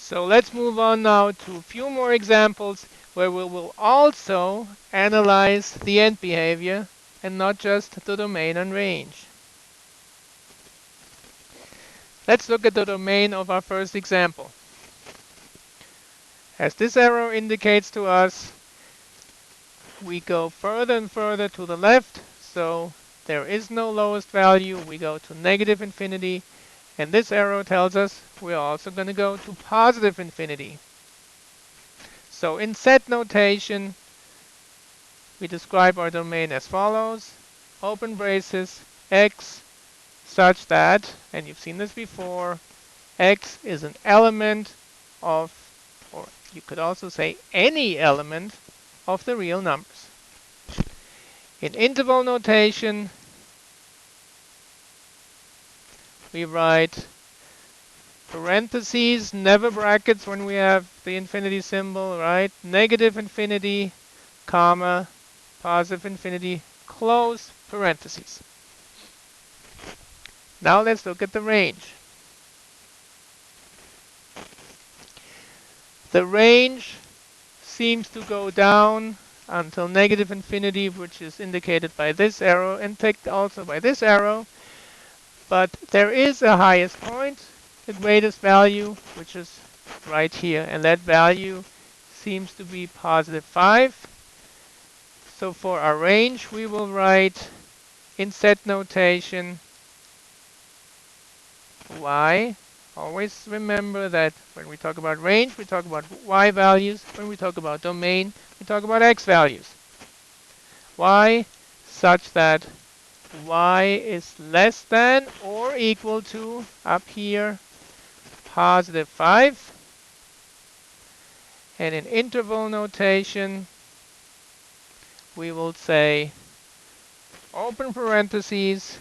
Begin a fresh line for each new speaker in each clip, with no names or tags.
So let's move on now to a few more examples where we will also analyze the end behavior and not just the domain and range. Let's look at the domain of our first example. As this arrow indicates to us, we go further and further to the left, so there is no lowest value. We go to negative infinity, and this arrow tells us we're also going to go to positive infinity. So in set notation, we describe our domain as follows: open braces, x such that, and you've seen this before, x is an element of, or you could also say any element of the real numbers. In interval notation, we write parentheses, never brackets when we have the infinity symbol, right? Negative infinity, comma, positive infinity, close parentheses. Now let's look at the range. The range seems to go down until negative infinity, which is indicated by this arrow and ticked also by this arrow. But there is a highest point, the greatest value, which is right here, and that value seems to be positive 5. So for our range, we will write in set notation y. Always remember that when we talk about range, we talk about y values. When we talk about domain, we talk about x values. Y such that y is less than or equal to, up here, positive 5. And in interval notation, we will say open parentheses,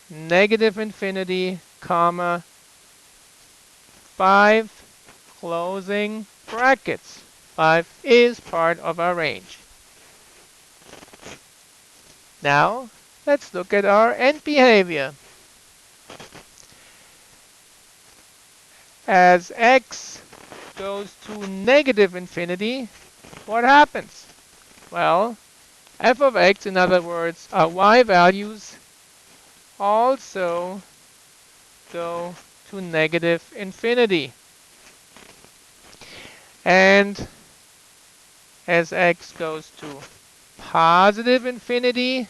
negative infinity, comma, 5, closing brackets. 5 is part of our range. Now, let's look at our end behavior. As x goes to negative infinity, what happens? Well, f of x, in other words, our y values, also go to negative infinity. And as x goes to positive infinity,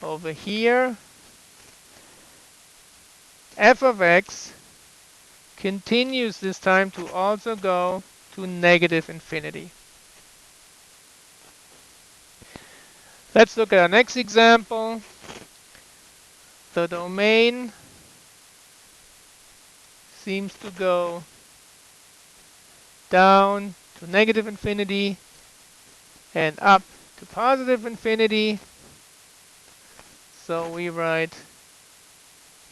over here, f of x continues this time to also go to negative infinity. Let's look at our next example. The domain seems to go down to negative infinity and up to positive infinity. So we write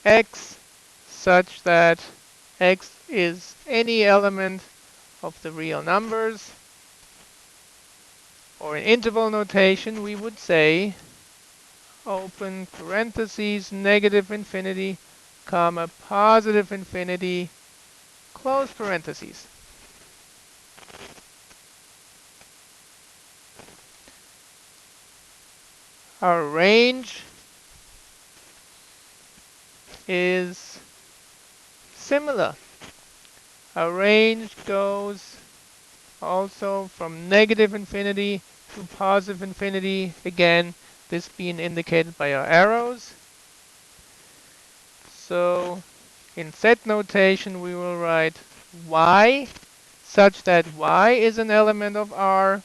x such that x is any element of the real numbers. Or in interval notation, we would say open parentheses, negative infinity, comma, positive infinity, close parentheses. Our range is similar. Our range goes also from negative infinity to positive infinity, again, this being indicated by our arrows. So in set notation, we will write y such that y is an element of R.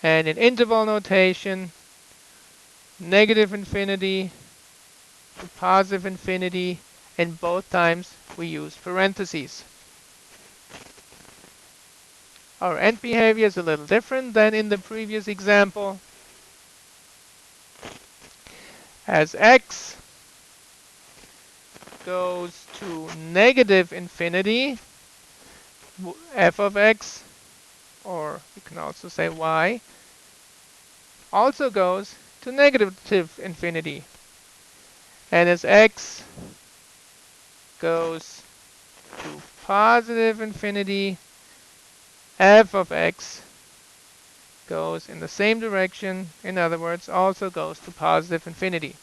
And in interval notation, negative infinity to positive infinity, and both times we use parentheses. Our end behavior is a little different than in the previous example. As x goes to negative infinity, f of x, or you can also say y, also goes to negative infinity. And as x goes to positive infinity, f of x goes in the same direction, in other words, also goes to positive infinity.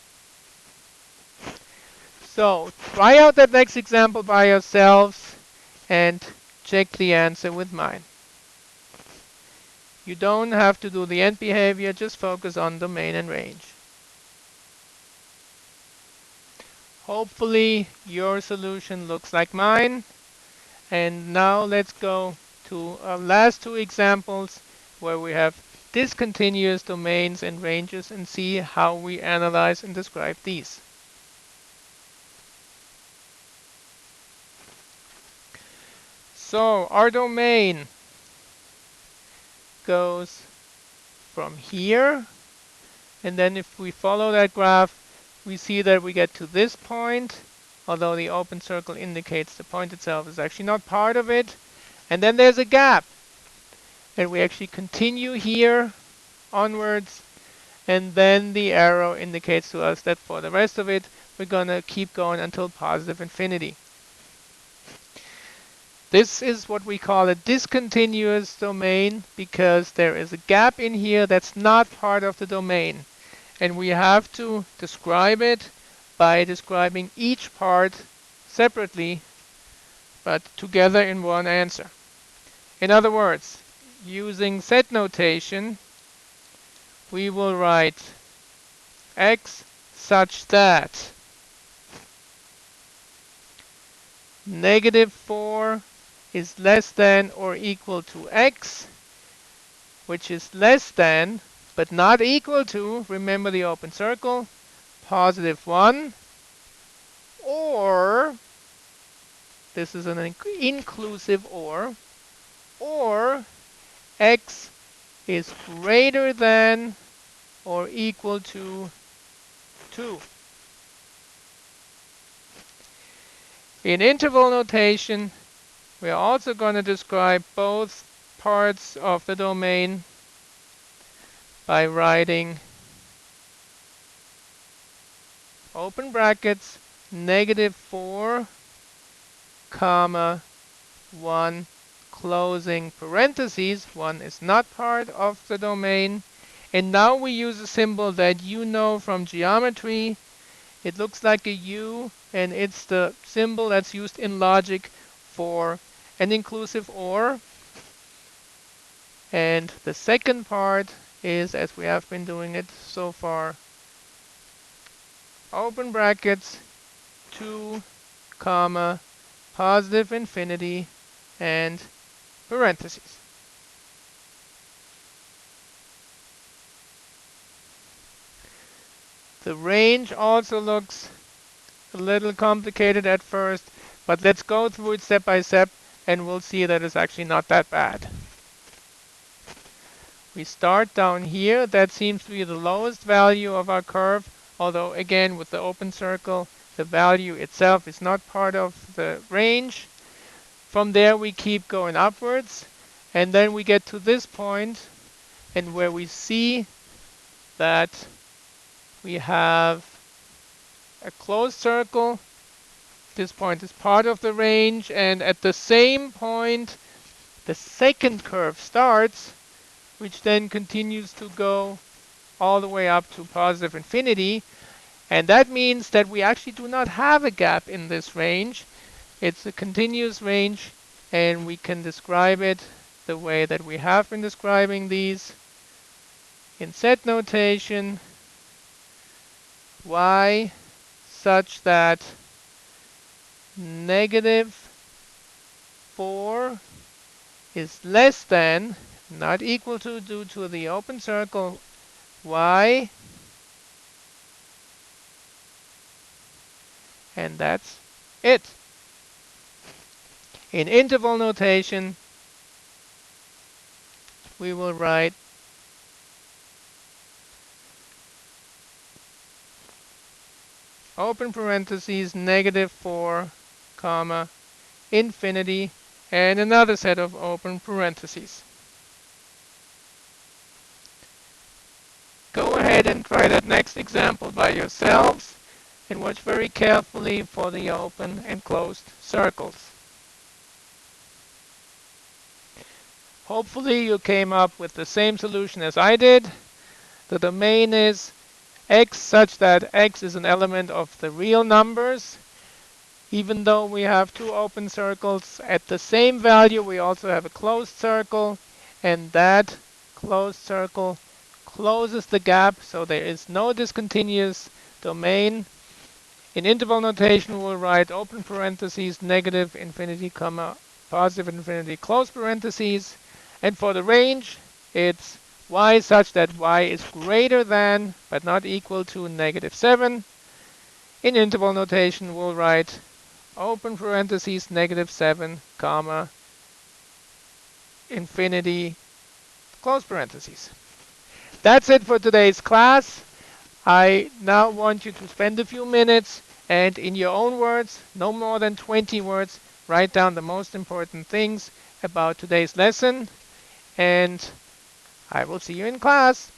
So try out that next example by yourselves and check the answer with mine. You don't have to do the end behavior, just focus on domain and range. Hopefully your solution looks like mine. And now let's go to our last two examples where we have discontinuous domains and ranges and see how we analyze and describe these. So our domain goes from here, and then if we follow that graph, we see that we get to this point, although the open circle indicates the point itself is actually not part of it. And then there's a gap, and we actually continue here onwards, and then the arrow indicates to us that for the rest of it, we're going to keep going until positive infinity. This is what we call a discontinuous domain because there is a gap in here that's not part of the domain. And we have to describe it by describing each part separately, but together in one answer. In other words, using set notation, we will write x such that -4 is less than or equal to x, which is less than but not equal to, remember the open circle, +1, or, this is an inclusive or x is greater than or equal to 2. In interval notation, we are also going to describe both parts of the domain by writing open brackets -4, comma 1 closing parentheses. 1 is not part of the domain. And now we use a symbol that you know from geometry. It looks like a U, and it's the symbol that's used in logic for an inclusive OR. And the second part is, as we have been doing it so far, open brackets 2, comma, positive infinity, and parentheses. The range also looks a little complicated at first, but let's go through it step by step and we'll see that it's actually not that bad. We start down here. That seems to be the lowest value of our curve, although again with the open circle, the value itself is not part of the range. From there we keep going upwards, and then we get to this point, and where we see that we have a closed circle. This point is part of the range, and at the same point the second curve starts, which then continues to go all the way up to positive infinity. And that means that we actually do not have a gap in this range. It's a continuous range, and we can describe it the way that we have been describing these in set notation. Y such that -4 is less than, not equal to, due to the open circle, y, and that's it. In interval notation, we will write open parentheses -4, comma, infinity, and another set of open parentheses. Go ahead and try that next example by yourselves and watch very carefully for the open and closed circles. Hopefully you came up with the same solution as I did. The domain is x such that x is an element of the real numbers. Even though we have two open circles at the same value, we also have a closed circle, and that closed circle closes the gap, so there is no discontinuous domain. In interval notation, we'll write open parentheses, negative infinity, comma, positive infinity, close parentheses. And for the range, it's y such that y is greater than, but not equal to, -7. In interval notation, we'll write open parentheses, -7, comma, infinity, close parentheses. That's it for today's class. I now want you to spend a few minutes and, in your own words, no more than 20 words, write down the most important things about today's lesson. And I will see you in class.